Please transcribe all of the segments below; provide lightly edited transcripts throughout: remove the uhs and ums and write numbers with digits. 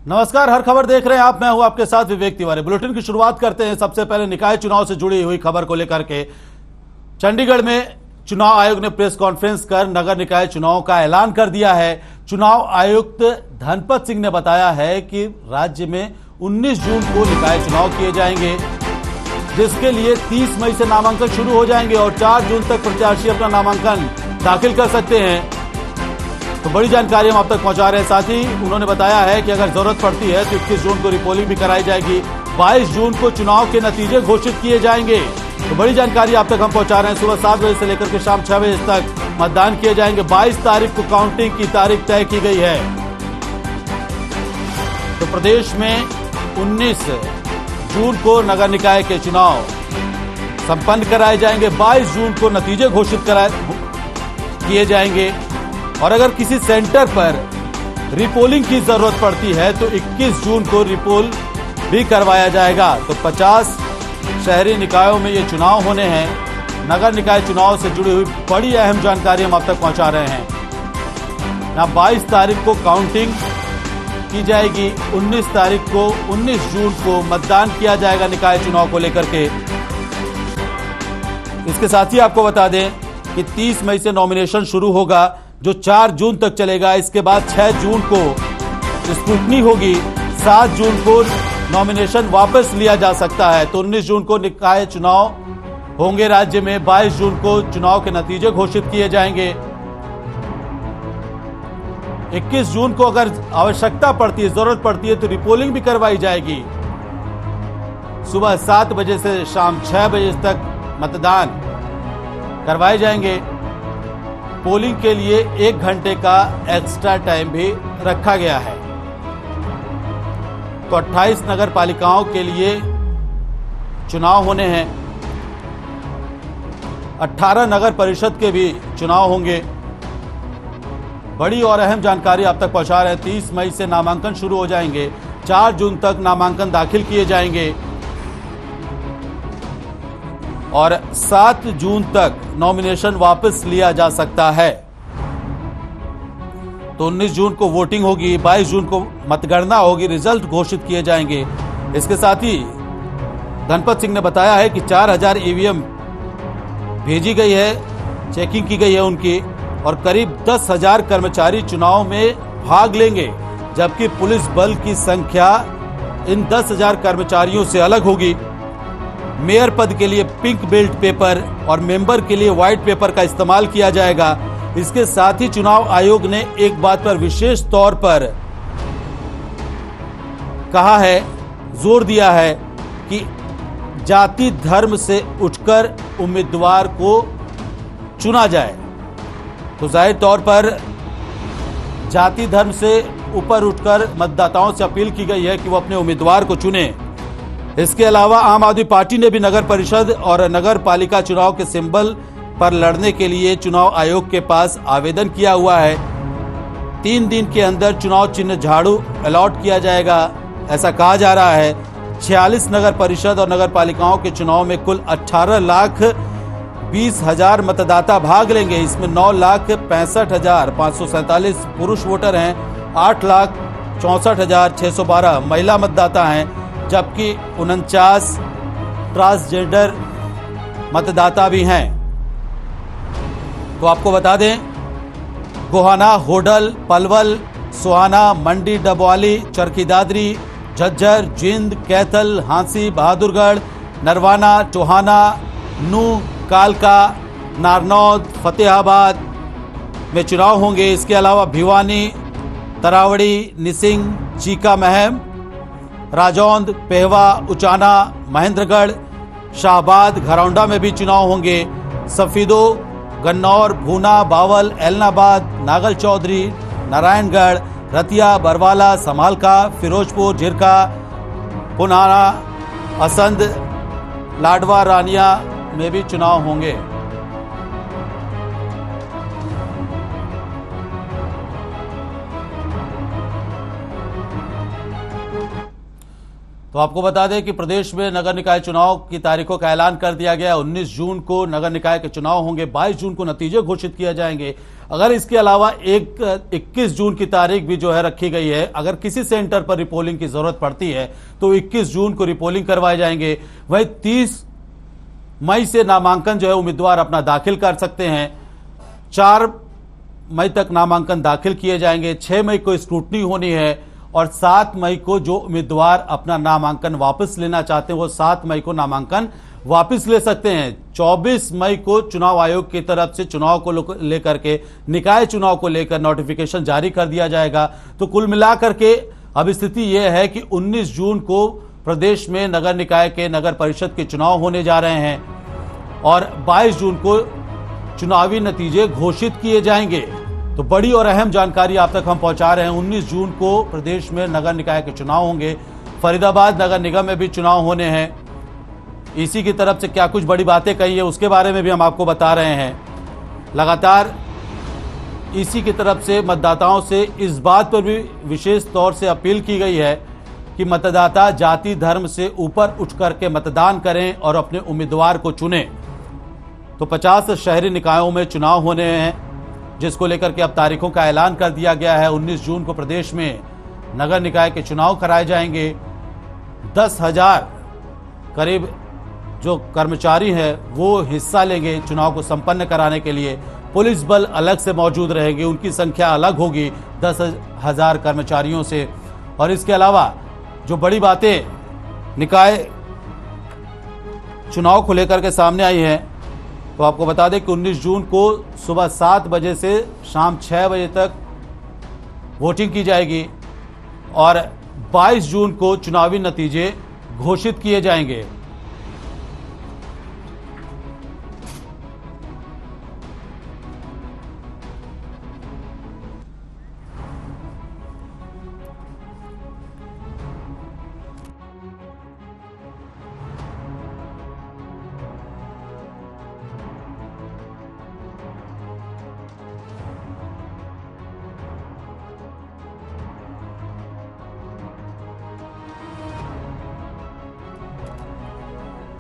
नमस्कार, हर खबर देख रहे हैं आप। मैं हूं आपके साथ विवेक तिवारी। बुलेटिन की शुरुआत करते हैं सबसे पहले निकाय चुनाव से जुड़ी हुई खबर को लेकर के। चंडीगढ़ में चुनाव आयोग ने प्रेस कॉन्फ्रेंस कर नगर निकाय चुनाव का ऐलान कर दिया है। चुनाव आयुक्त धनपत सिंह ने बताया है कि राज्य में 19 जून को निकाय चुनाव किए जाएंगे, जिसके लिए 30 मई से नामांकन शुरू हो जाएंगे और 4 जून तक प्रत्याशी अपना नामांकन दाखिल कर सकते हैं। तो बड़ी जानकारी हम आप तक पहुंचा रहे हैं। साथ ही उन्होंने बताया है कि अगर जरूरत पड़ती है तो 21 जून को रिपोलिंग भी कराई जाएगी। 22 जून को चुनाव के नतीजे घोषित किए जाएंगे। तो बड़ी जानकारी आप तक हम पहुंचा रहे हैं। सुबह 7 बजे से लेकर के शाम 6 बजे तक मतदान किए जाएंगे। 22 तारीख को काउंटिंग की तारीख तय की गई है। तो प्रदेश में 19 जून को नगर निकाय के चुनाव संपन्न कराए जाएंगे। 22 जून को नतीजे घोषित किए जाएंगे और अगर किसी सेंटर पर रिपोलिंग की जरूरत पड़ती है तो 21 जून को रिपोल भी करवाया जाएगा। तो 50 शहरी निकायों में ये चुनाव होने हैं। नगर निकाय चुनाव से जुड़ी हुई बड़ी अहम जानकारी हम आप तक पहुंचा रहे हैं। यहाँ 22 तारीख को काउंटिंग की जाएगी। 19 तारीख को 19 जून को मतदान किया जाएगा निकाय चुनाव को लेकर के। इसके साथ ही आपको बता दें कि 30 मई से नॉमिनेशन शुरू होगा, जो 4 जून तक चलेगा। इसके बाद 6 जून को स्क्रूटनी होगी। 7 जून को नॉमिनेशन वापस लिया जा सकता है। तो 19 जून को निकाय चुनाव होंगे राज्य में। 22 जून को चुनाव के नतीजे घोषित किए जाएंगे। 21 जून को अगर आवश्यकता पड़ती है, जरूरत पड़ती है तो रिपोलिंग भी करवाई जाएगी। सुबह 7 बजे से शाम 6 बजे तक मतदान करवाए जाएंगे। पोलिंग के लिए 1 घंटे का एक्स्ट्रा टाइम भी रखा गया है। तो 28 नगर पालिकाओं के लिए चुनाव होने हैं। 18 नगर परिषद के भी चुनाव होंगे। बड़ी और अहम जानकारी आप तक पहुंचा रहे हैं। 30 मई से नामांकन शुरू हो जाएंगे। 4 जून तक नामांकन दाखिल किए जाएंगे और 7 जून तक नॉमिनेशन वापस लिया जा सकता है। तो 19 जून को वोटिंग होगी। 22 जून को मतगणना होगी, रिजल्ट घोषित किए जाएंगे। इसके साथ ही धनपत सिंह ने बताया है कि 4000 ईवीएम भेजी गई है, चेकिंग की गई है उनकी, और करीब 10,000 कर्मचारी चुनाव में भाग लेंगे, जबकि पुलिस बल की संख्या इन 10,000 कर्मचारियों से अलग होगी। मेयर पद के लिए पिंक बेल्ट पेपर और मेंबर के लिए व्हाइट पेपर का इस्तेमाल किया जाएगा। इसके साथ ही चुनाव आयोग ने एक बात पर विशेष तौर पर कहा है, जोर दिया है कि जाति धर्म से उठकर उम्मीदवार को चुना जाए। तो जाहिर तौर पर जाति धर्म से ऊपर उठकर मतदाताओं से अपील की गई है कि वो अपने उम्मीदवार को चुने। इसके अलावा आम आदमी पार्टी ने भी नगर परिषद और नगर पालिका चुनाव के सिंबल पर लड़ने के लिए चुनाव आयोग के पास आवेदन किया हुआ है। 3 दिन के अंदर चुनाव चिन्ह झाड़ू अलॉट किया जाएगा, ऐसा कहा जा रहा है। 46 नगर परिषद और नगर पालिकाओं के चुनाव में कुल 18,20,000 मतदाता भाग लेंगे। इसमें 9,65,547 पुरुष वोटर हैं, 8,64,612 महिला मतदाता हैं, जबकि 49 ट्रांसजेंडर मतदाता भी हैं। तो आपको बता दें, गोहाना, होडल, पलवल, सोहाना, मंडी, डबवाली, चरखी दादरी, झज्जर, जिंद, कैथल, हांसी, बहादुरगढ़, नरवाना, टोहाना, नू, कालका, नारनौद, फतेहाबाद में चुनाव होंगे। इसके अलावा भिवानी, तरावड़ी, निसिंग, चीका महम, राजौंद, पेहवा, उचाना, महेंद्रगढ़, शाहबाद, घरौंडा में भी चुनाव होंगे। सफीदो, गन्नौर, भूना, बावल, एलनाबाद, नागल चौधरी, नारायणगढ़, रतिया, बरवाला, समालका, फिरोजपुर, झिरका, पुनाना, असंध, लाडवा, रानिया में भी चुनाव होंगे। तो आपको बता दें कि प्रदेश में नगर निकाय चुनाव की तारीखों का ऐलान कर दिया गया। 19 जून को नगर निकाय के चुनाव होंगे, 22 जून को नतीजे घोषित किए जाएंगे। अगर इसके अलावा 21 जून की तारीख भी जो है रखी गई है, अगर किसी सेंटर पर रिपोलिंग की जरूरत पड़ती है तो 21 जून को रिपोलिंग करवाए जाएंगे। वहीं 30 मई से नामांकन जो है उम्मीदवार अपना दाखिल कर सकते हैं। 4 मई तक नामांकन दाखिल किए जाएंगे। 6 मई को स्क्रूटनी होनी है और 7 मई को जो उम्मीदवार अपना नामांकन वापस लेना चाहते हैं वो 7 मई को नामांकन वापस ले सकते हैं। 24 मई को चुनाव आयोग की तरफ से चुनाव को लेकर के, निकाय चुनाव को लेकर नोटिफिकेशन जारी कर दिया जाएगा। तो कुल मिलाकर के अब स्थिति यह है कि 19 जून को प्रदेश में नगर निकाय के, नगर परिषद के चुनाव होने जा रहे हैं और 22 जून को चुनावी नतीजे घोषित किए जाएंगे। तो बड़ी और अहम जानकारी आप तक हम पहुंचा रहे हैं। 19 जून को प्रदेश में नगर निकाय के चुनाव होंगे। फरीदाबाद नगर निगम में भी चुनाव होने हैं। इसी की तरफ से क्या कुछ बड़ी बातें कही है उसके बारे में भी हम आपको बता रहे हैं। लगातार इसी की तरफ से मतदाताओं से इस बात पर भी विशेष तौर से अपील की गई है कि मतदाता जाति धर्म से ऊपर उठ करके मतदान करें और अपने उम्मीदवार को चुनें। तो 50 शहरी निकायों में चुनाव होने हैं, जिसको लेकर के अब तारीखों का ऐलान कर दिया गया है। 19 जून को प्रदेश में नगर निकाय के चुनाव कराए जाएंगे। 10,000 करीब जो कर्मचारी हैं वो हिस्सा लेंगे चुनाव को संपन्न कराने के लिए। पुलिस बल अलग से मौजूद रहेगी, उनकी संख्या अलग होगी 10,000 कर्मचारियों से। और इसके अलावा जो बड़ी बातें निकाय चुनाव को लेकर के सामने आई हैं, तो आपको बता दें कि 19 जून को सुबह 7 बजे से शाम 6 बजे तक वोटिंग की जाएगी और 22 जून को चुनावी नतीजे घोषित किए जाएंगे।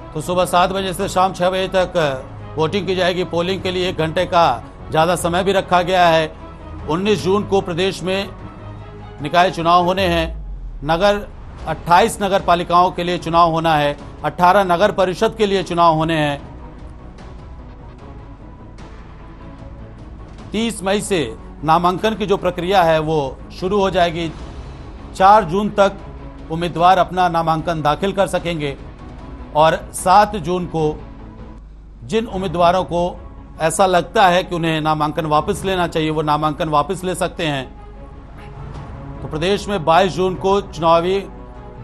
तो सुबह 7 बजे से शाम 6 बजे तक वोटिंग की जाएगी। पोलिंग के लिए 1 घंटे का ज़्यादा समय भी रखा गया है। 19 जून को प्रदेश में निकाय चुनाव होने हैं। 28 नगर पालिकाओं के लिए चुनाव होना है। 18 नगर परिषद के लिए चुनाव होने हैं। 30 मई से नामांकन की जो प्रक्रिया है वो शुरू हो जाएगी। 4 जून तक उम्मीदवार अपना नामांकन दाखिल कर सकेंगे और 7 जून को जिन उम्मीदवारों को ऐसा लगता है कि उन्हें नामांकन वापस लेना चाहिए वो नामांकन वापस ले सकते हैं। तो प्रदेश में 22 जून को चुनावी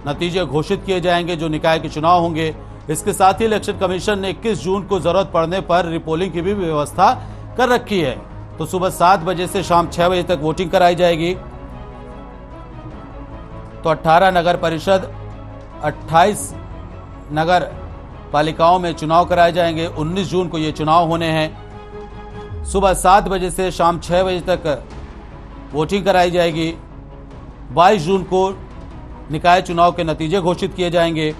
नतीजे घोषित किए जाएंगे जो निकाय के चुनाव होंगे। इसके साथ ही इलेक्शन कमीशन ने 21 जून को जरूरत पड़ने पर रिपोलिंग की भी व्यवस्था कर रखी है। तो सुबह 7 बजे से शाम 6 बजे तक वोटिंग कराई जाएगी। तो 18 नगर परिषद, 28 नगर पालिकाओं में चुनाव कराए जाएंगे। 19 जून को ये चुनाव होने हैं। सुबह 7 बजे से शाम 6 बजे तक वोटिंग कराई जाएगी। 22 जून को निकाय चुनाव के नतीजे घोषित किए जाएंगे।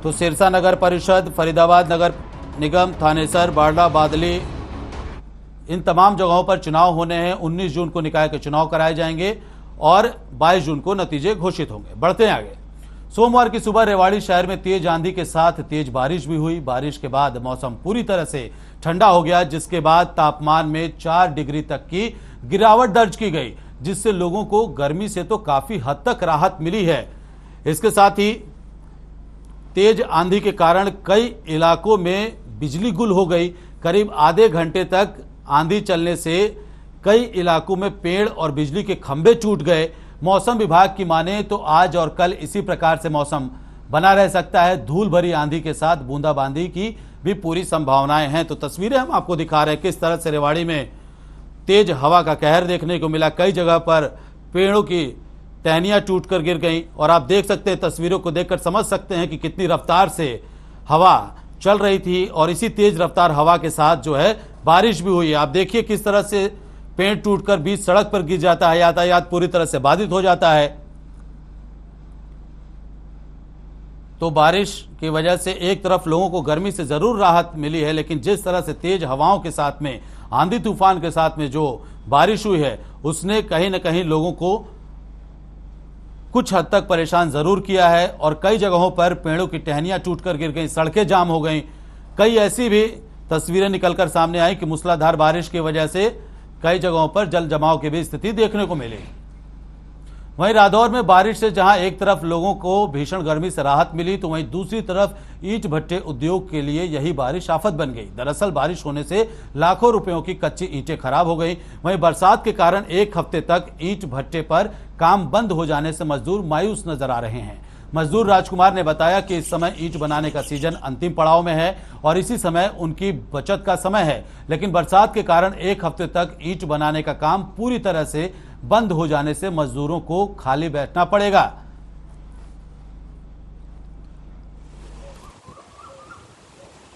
तो सिरसा नगर परिषद, फरीदाबाद नगर निगम, थानेसर, बारला, बादली, इन तमाम जगहों पर चुनाव होने हैं। 19 जून को निकाय के चुनाव कराए जाएंगे और 22 जून को नतीजे घोषित होंगे। बढ़ते हैं आगे। सोमवार की सुबह रेवाड़ी शहर में तेज आंधी के साथ तेज बारिश भी हुई। बारिश के बाद मौसम पूरी तरह से ठंडा हो गया, जिसके बाद तापमान में 4 डिग्री तक की गिरावट दर्ज की गई, जिससे लोगों को गर्मी से तो काफी हद तक राहत मिली है। इसके साथ ही तेज आंधी के कारण कई इलाकों में बिजली गुल हो गई। करीब आधे घंटे तक आंधी चलने से कई इलाकों में पेड़ और बिजली के खंभे टूट गए। मौसम विभाग की माने तो आज और कल इसी प्रकार से मौसम बना रह सकता है। धूल भरी आंधी के साथ बूंदाबांदी की भी पूरी संभावनाएं हैं। तो तस्वीरें हम आपको दिखा रहे हैं किस तरह से रेवाड़ी में तेज हवा का कहर देखने को मिला। कई जगह पर पेड़ों की टहनियां टूटकर गिर गईं और आप देख सकते हैं, तस्वीरों को देखकर समझ सकते हैं कि कितनी रफ्तार से हवा चल रही थी और इसी तेज रफ्तार हवा के साथ जो है बारिश भी हुई है। आप देखिए किस तरह से पेड़ टूटकर बीच सड़क पर गिर जाता है, यातायात पूरी तरह से बाधित हो जाता है। तो बारिश की वजह से एक तरफ लोगों को गर्मी से जरूर राहत मिली है, लेकिन जिस तरह से तेज हवाओं के साथ में, आंधी तूफान के साथ में जो बारिश हुई है, उसने कहीं न कहीं लोगों को कुछ हद तक परेशान जरूर किया है। और कई जगहों पर पेड़ों की टहनियां टूटकर गिर गई, सड़कें जाम हो गई। कई ऐसी भी तस्वीरें निकलकर सामने आई कि मूसलाधार बारिश की वजह से कई जगहों पर जल जमाव की भी स्थिति देखने को मिली। वहीं रादौर में बारिश से जहां एक तरफ लोगों को भीषण गर्मी से राहत मिली, तो वहीं दूसरी तरफ ईंट भट्टे उद्योग के लिए यही बारिश आफत बन गई। दरअसल बारिश होने से लाखों रुपयों की कच्ची ईंटें खराब हो गई। वहीं बरसात के कारण एक हफ्ते तक ईंट भट्टे पर काम बंद हो जाने से मजदूर मायूस नजर आ रहे हैं। मजदूर राजकुमार ने बताया कि इस समय ईंट बनाने का सीजन अंतिम पड़ाव में है और इसी समय उनकी बचत का समय है, लेकिन बरसात के कारण एक हफ्ते तक ईंट बनाने का काम पूरी तरह से बंद हो जाने से मजदूरों को खाली बैठना पड़ेगा।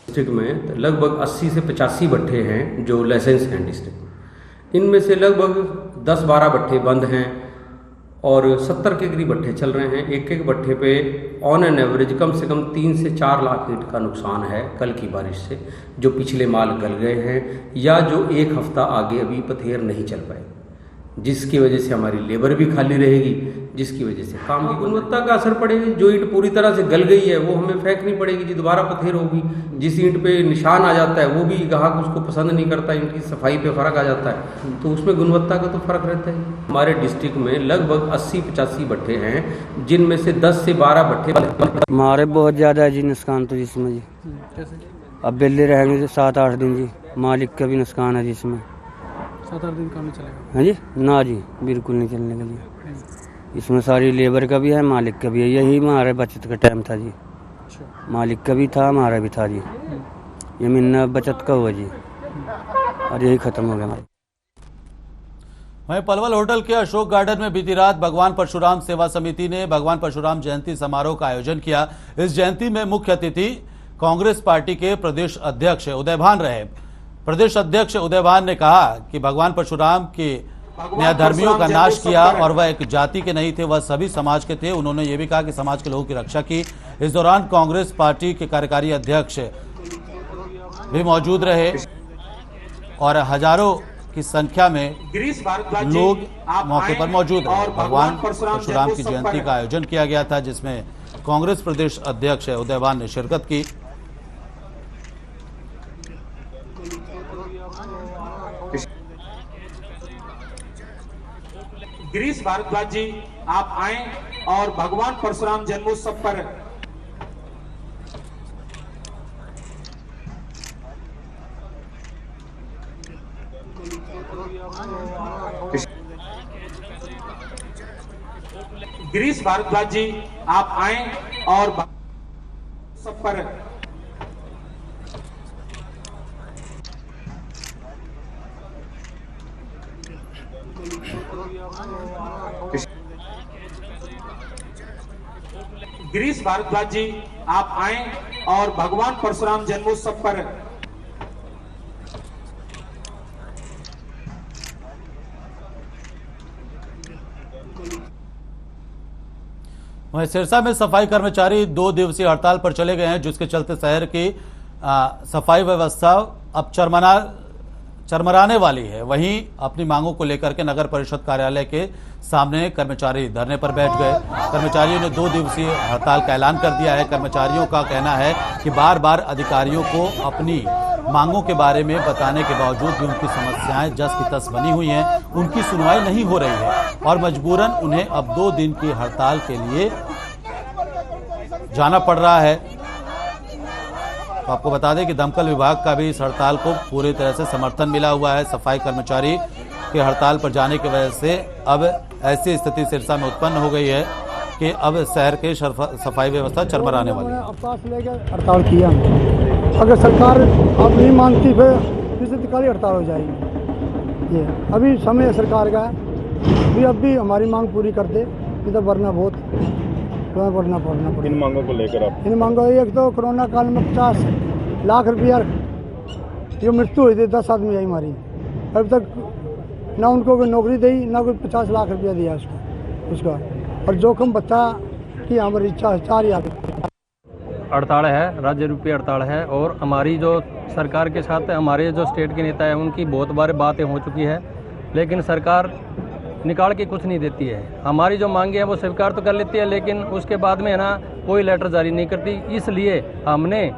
डिस्ट्रिक्ट में लगभग 80 से 85 भट्टे हैं जो लाइसेंस हैं डिस्ट्रिक्ट में। इनमें से लगभग 10-12 भट्टे बंद हैं और 70 के करीब भट्टे चल रहे हैं। एक एक भट्टे पे ऑन एन एवरेज कम से कम 3 से 4 लाख ईंट का नुकसान है कल की बारिश से, जो पिछले माल गल गए हैं या जो एक हफ्ता आगे अभी पथेर नहीं चल पाए, जिसकी वजह से हमारी लेबर भी खाली रहेगी, जिसकी वजह से काम की गुणवत्ता का असर पड़ेगा। जो ईंट पूरी तरह से गल गई है वो हमें फेंकनी पड़ेगी, जी दोबारा पथेर होगी। जिस ईंट पे निशान आ जाता है वो भी ग्राहक उसको पसंद नहीं करता, ईंट की सफाई पे फर्क आ जाता है, तो उसमें गुणवत्ता का तो फर्क रहता है। हमारे डिस्ट्रिक्ट में लगभग 80-85 भट्टे हैं, जिनमें से 10 से 12 भट्टे हमारे बहुत ज़्यादा है जी नुकसान तो जिसमें जी। अब बिल्ली रहेंगे जी 7-8 दिन जी, मालिक का भी नुकसान है जिसमें 7-8 दिन काम नहीं चलेगा। हाँ जी, ना जी बिल्कुल नहीं चलने का जी। इसमें सारी लेबर का भी है, मालिक का भी है। यही हमारे बचत का टाइम था जी। मालिक का भी था, हमारा भी था जी। ये महीना बचत का हुआ जी और यही खत्म हो गया हमारा। वहीं पलवल होटल के अशोक गार्डन में बीती रात भगवान परशुराम सेवा समिति ने भगवान परशुराम जयंती समारोह का आयोजन किया। इस जयंती में मुख्य अतिथि कांग्रेस पार्टी के प्रदेश अध्यक्ष उदयभान रहे। प्रदेश अध्यक्ष उदयभान ने कहा कि भगवान परशुराम के धर्मियों का नाश किया और वह एक जाति के नहीं थे, वह सभी समाज के थे। उन्होंने ये भी कहा कि समाज के लोगों की रक्षा की। इस दौरान कांग्रेस पार्टी के कार्यकारी अध्यक्ष भी मौजूद रहे और हजारों की संख्या में लोग मौके पर मौजूद रहे। भगवान परशुराम की जयंती का आयोजन किया गया था, जिसमें कांग्रेस प्रदेश अध्यक्ष उदयभान ने शिरकत की। गिरीश भारद्वाज जी आप आए और भगवान परशुराम जन्मोत्सव पर गिरीश भारद्वाज जी आप आए और सब पर गिरीश भारद्वाज जी आप आए और भगवान परशुराम जन्मोत्सव पर वहीं सिरसा में सफाई कर्मचारी 2 दिवसीय हड़ताल पर चले गए हैं, जिसके चलते शहर की सफाई व्यवस्था अब चरमराने वाली है। वहीं अपनी मांगों को लेकर के नगर परिषद कार्यालय के सामने कर्मचारी धरने पर बैठ गए। कर्मचारियों ने 2 दिवसीय हड़ताल का ऐलान कर दिया है। कर्मचारियों का कहना है कि बार बार अधिकारियों को अपनी मांगों के बारे में बताने के बावजूद भी उनकी समस्याएं जस की तस बनी हुई हैं, उनकी सुनवाई नहीं हो रही है और मजबूरन उन्हें अब 2 दिन की हड़ताल के लिए जाना पड़ रहा है। तो आपको बता दें कि दमकल विभाग का भी इस हड़ताल को पूरी तरह से समर्थन मिला हुआ है। सफाई कर्मचारी के हड़ताल पर जाने की वजह से अब ऐसी स्थिति सिरसा में उत्पन्न हो गई है कि अब शहर के सफाई व्यवस्था चरमराने वाली है। अवकाश लेकर हड़ताल किया, अगर सरकार अब नहीं मानती फिर अधिकारी हड़ताल हो जाएगी। ये अभी समय है सरकार का, अब भी हमारी मांग पूरी कर दे, इधर वरना बहुत पड़ना पड़ेगा। इन मांगों को लेकर आप इन मांगों, एक तो कोरोना काल में 50 लाख रुपया जो मृत्यु हुई थी, 10 आदमी आई मारी, अभी तक ना उनको कोई नौकरी दी, ना कोई 50 लाख रुपया दिया उसका। और जोखिम बच्चा की हमारी इच्छा 4 ही आदमी हड़ताल है, राज्य रूपी हड़ताल है। और हमारी जो सरकार के साथ हमारे जो स्टेट के नेता हैं उनकी बहुत बार बातें हो चुकी है, लेकिन सरकार निकाल के कुछ नहीं देती है। हमारी जो मांगे हैं वो स्वीकार तो कर लेती है, लेकिन उसके बाद में है ना कोई लेटर जारी नहीं करती। इसलिए हमने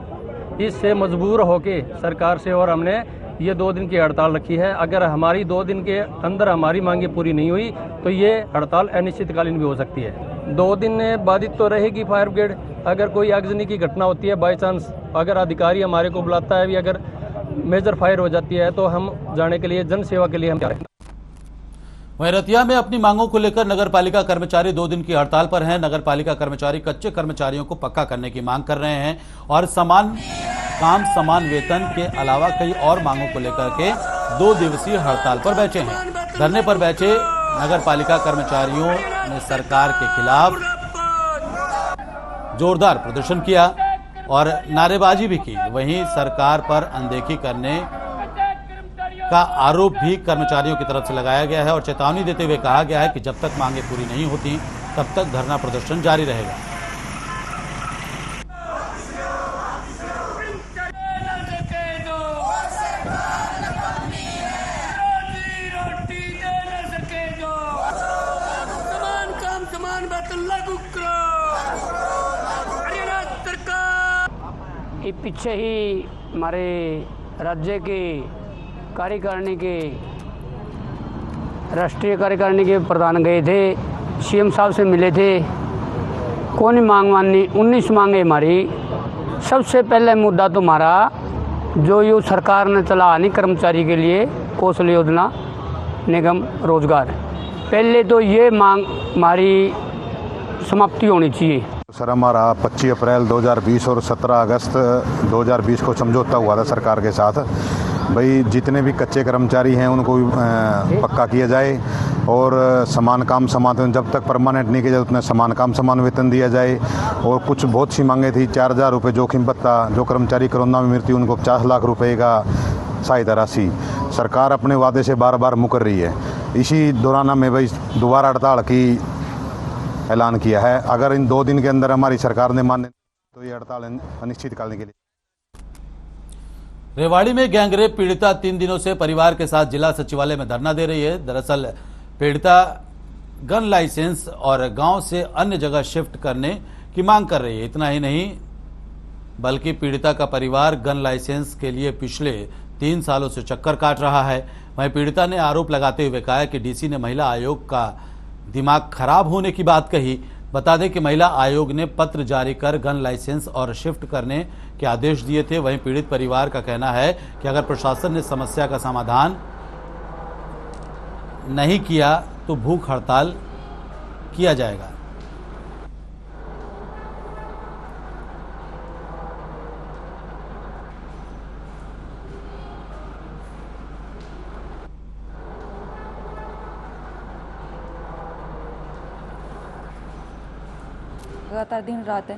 इससे मजबूर होके सरकार से और हमने ये 2 दिन की हड़ताल रखी है। अगर हमारी 2 दिन के अंदर हमारी मांगे पूरी नहीं हुई तो ये हड़ताल अनिश्चितकालीन भी हो सकती है। 2 दिन बाधित तो रहेगी फायर ब्रिगेड। अगर कोई आगजनी की घटना होती है, बाई चांस अगर अधिकारी हमारे को बुलाता है, भी अगर मेजर फायर हो जाती है तो हम जाने के लिए, जन सेवा के लिए हम जा रहे हैं। वहीं रतिया में अपनी मांगों को लेकर नगर पालिका कर्मचारी 2 दिन की हड़ताल पर हैं। नगर पालिका कर्मचारी कच्चे कर्मचारियों को पक्का करने की मांग कर रहे हैं और समान काम समान वेतन के अलावा कई और मांगों को लेकर के 2 दिवसीय हड़ताल पर बैठे हैं। धरने पर बैठे नगर पालिका कर्मचारियों ने सरकार के खिलाफ जोरदार प्रदर्शन किया और नारेबाजी भी की। वहीं सरकार पर अनदेखी करने का आरोप भी कर्मचारियों की तरफ से लगाया गया है और चेतावनी देते हुए कहा गया है कि जब तक मांगे पूरी नहीं होती तब तक धरना प्रदर्शन जारी रहेगा। पीछे ही हमारे राज्य के कार्यकारिणी के राष्ट्रीय कार्यकारिणी के प्रधान गए थे, सीएम साहब से मिले थे। कौन मांग माननी, 19 मांगे हमारी। सबसे पहले मुद्दा तो हमारा जो ये सरकार ने चला नहीं कर्मचारी के लिए कौशल योजना निगम रोजगार, पहले तो ये मांग हमारी समाप्ति होनी चाहिए। सर हमारा 25 अप्रैल 2020 और 17 अगस्त 2020 को समझौता हुआ था सरकार के साथ, भाई जितने भी कच्चे कर्मचारी हैं उनको पक्का किया जाए और समान काम समान वेतन, जब तक परमानेंट नहीं किया जाए उतना समान काम समान वेतन दिया जाए। और कुछ बहुत सी मांगे थी, 4000 रुपये जोखिम भत्ता, जो कर्मचारी कोरोना में मृत्यु उनको 50 लाख रुपए का सहायता राशि। सरकार अपने वादे से बार बार मुकर रही है। इसी दौरान हमें भाई दोबारा हड़ताल की ऐलान किया है। अगर इन 2 दिन के अंदर हमारी सरकार ने माने तो ये हड़ताल अनिश्चितकालीन के लिए। रेवाड़ी में गैंगरेप पीड़िता 3 दिनों से परिवार के साथ जिला सचिवालय में धरना दे रही है। दरअसल पीड़िता गन लाइसेंस और गांव से अन्य जगह शिफ्ट करने की मांग कर रही है। इतना ही नहीं बल्कि पीड़िता का परिवार गन लाइसेंस के लिए पिछले 3 सालों से चक्कर काट रहा है। वहीं पीड़िता ने आरोप लगाते हुए कहा कि डीसी ने महिला आयोग का दिमाग खराब होने की बात कही। बता दें कि महिला आयोग ने पत्र जारी कर गन लाइसेंस और शिफ्ट करने के आदेश दिए थे। वहीं पीड़ित परिवार का कहना है कि अगर प्रशासन ने समस्या का समाधान नहीं किया तो भूख हड़ताल किया जाएगा। लगातार दिन रात है।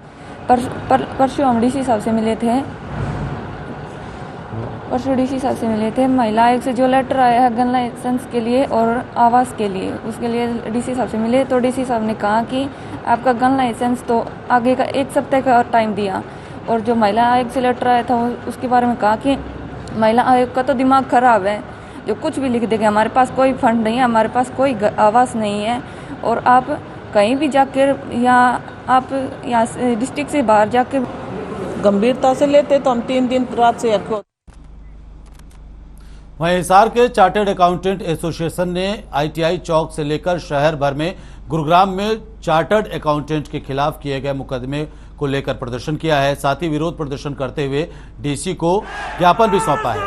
परसों हम डीसी साहब से मिले थे, महिला आयोग से जो लेटर आया है गन लाइसेंस के लिए और आवास के लिए, उसके लिए डीसी साहब से मिले तो डीसी साहब ने कहा कि आपका गन लाइसेंस तो आगे का 1 सप्ताह का टाइम दिया। और जो महिला आयोग से लेटर आया था उसके बारे में कहा कि महिला आयोग का तो दिमाग खराब है, जो कुछ भी लिख देगा। हमारे पास कोई फंड नहीं है, हमारे पास कोई आवास नहीं है और आप कहीं भी जाकर या आप यहाँ डिस्ट्रिक्ट से बाहर जाकर गंभीरता से लेते तो हम 3 दिन रात से रखो। वहीं हिसार के चार्टर्ड अकाउंटेंट एसोसिएशन ने आईटीआई चौक से लेकर शहर भर में गुरुग्राम में चार्टर्ड अकाउंटेंट के खिलाफ किए गए मुकदमे को लेकर प्रदर्शन किया है। साथ ही विरोध प्रदर्शन करते हुए डीसी को ज्ञापन भी सौंपा है।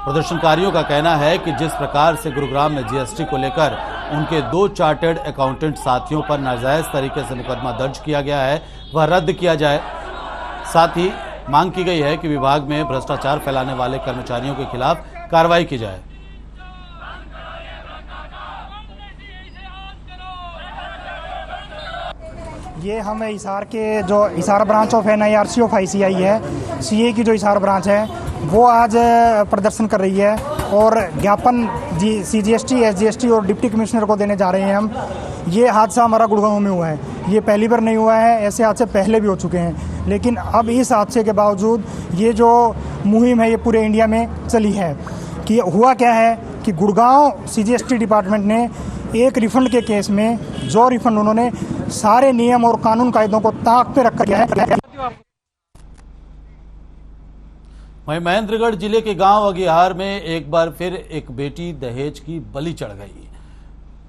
प्रदर्शनकारियों का कहना है कि जिस प्रकार से गुरुग्राम में जीएसटी को लेकर उनके 2 चार्टर्ड अकाउंटेंट साथियों पर नाजायज तरीके से मुकदमा दर्ज किया गया है वह रद्द किया जाए। साथ ही मांग की गई है कि विभाग में भ्रष्टाचार फैलाने वाले कर्मचारियों के खिलाफ कार्रवाई की जाए। ये हम हिसार के जो Hisar branch of NIRC of ICI है, CA की जो हिसार ब्रांच है वो आज प्रदर्शन कर रही है और ज्ञापन CGST, SGST और डिप्टी कमिश्नर को देने जा रहे हैं हम। ये हादसा हमारा गुड़गांव में हुआ है, ये पहली बार नहीं हुआ है, ऐसे हादसे पहले भी हो चुके हैं। लेकिन अब इस हादसे के बावजूद ये जो मुहिम है ये पूरे इंडिया में चली है कि हुआ क्या है कि गुड़गांव CGST डिपार्टमेंट ने एक रिफंड के केस में जो रिफंड उन्होंने सारे नियम और कानून कायदों को ताक पे रख किया है। वहीं महेंद्रगढ़ जिले के गांव अगिहार में एक बार फिर एक बेटी दहेज की बलि चढ़ गई।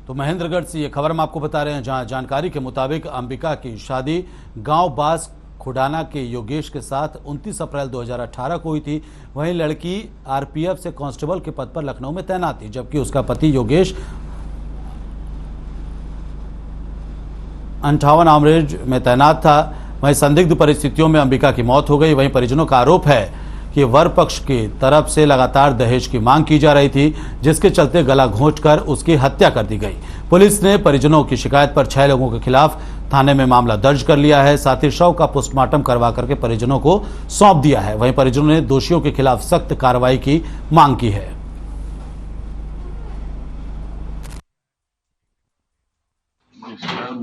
तो महेंद्रगढ़ से ये खबर हम आपको बता रहे हैं, जहां जानकारी के मुताबिक अंबिका की शादी गांव बास खुडाना के योगेश के साथ 29 अप्रैल 2018 को हुई थी। वहीं लड़की RPF से कांस्टेबल के पद पर लखनऊ में तैनात थी, जबकि उसका पति योगेश 58 आमरेज में तैनात था। वहीं संदिग्ध परिस्थितियों में अंबिका की मौत हो गई। वहीं परिजनों का आरोप है कि वर पक्ष की तरफ से लगातार दहेज की मांग की जा रही थी, जिसके चलते गला घोंचकर उसकी हत्या कर दी गई। पुलिस ने परिजनों की शिकायत पर 6 लोगों के खिलाफ थाने में मामला दर्ज कर लिया है। साथ ही शव का पोस्टमार्टम करवा करके परिजनों को सौंप दिया है। वहीं परिजनों ने दोषियों के खिलाफ सख्त कार्रवाई की मांग की है।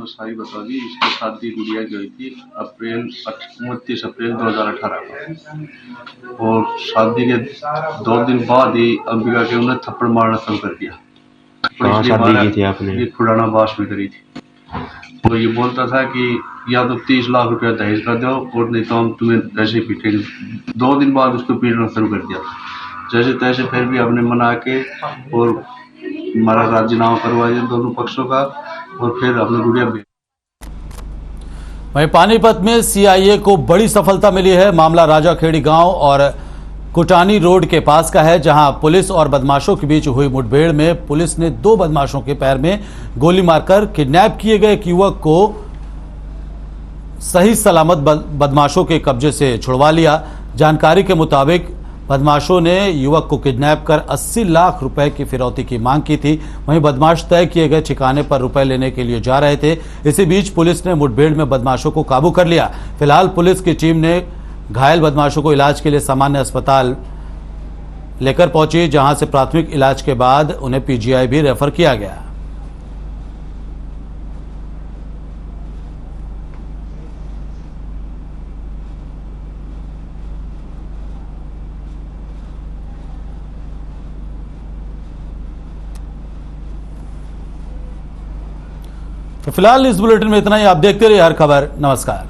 सारी बता दी। इसके शादी गुड़िया की हुई थी 29 अप्रैल 2018 को, और शादी के 2 दिन बाद ही अंबिका के उन्हें थप्पड़ मारना शुरू कर दिया। कहाँ शादी की थी आपने? ये खुडाना बास में करी थी। वो ये बोलता था कि या तो 30 लाख रुपया दहेज कर दो और नहीं तो हम तुम्हें ऐसे पीटेंगे। 2 दिन बाद उसको पीटना शुरू कर दिया। जैसे तैसे फिर भी हमने मना के और हमारा राजीनामा करवा दिया दोनों पक्षों का, और फिर हमने गुड़िया। वहीं पानीपत में CIA को बड़ी सफलता मिली है। मामला राजाखेड़ी गांव और कुटानी रोड के पास का है, जहां पुलिस और बदमाशों के बीच हुई मुठभेड़ में पुलिस ने 2 बदमाशों के पैर में गोली मारकर किडनैप किए गए एक युवक को सही सलामत बदमाशों के कब्जे से छुड़वा लिया। जानकारी के मुताबिक बदमाशों ने युवक को किडनैप कर 80 लाख रुपए की फिरौती की मांग की थी। वहीं बदमाश तय किए गए ठिकाने पर रुपए लेने के लिए जा रहे थे। इसी बीच पुलिस ने मुठभेड़ में बदमाशों को काबू कर लिया। फिलहाल पुलिस की टीम ने घायल बदमाशों को इलाज के लिए सामान्य अस्पताल लेकर पहुंची, जहां से प्राथमिक इलाज के बाद उन्हें PGI भी रेफर किया गया। तो फिलहाल इस बुलेटिन में इतना ही। आप देखते रहिए हर खबर। नमस्कार।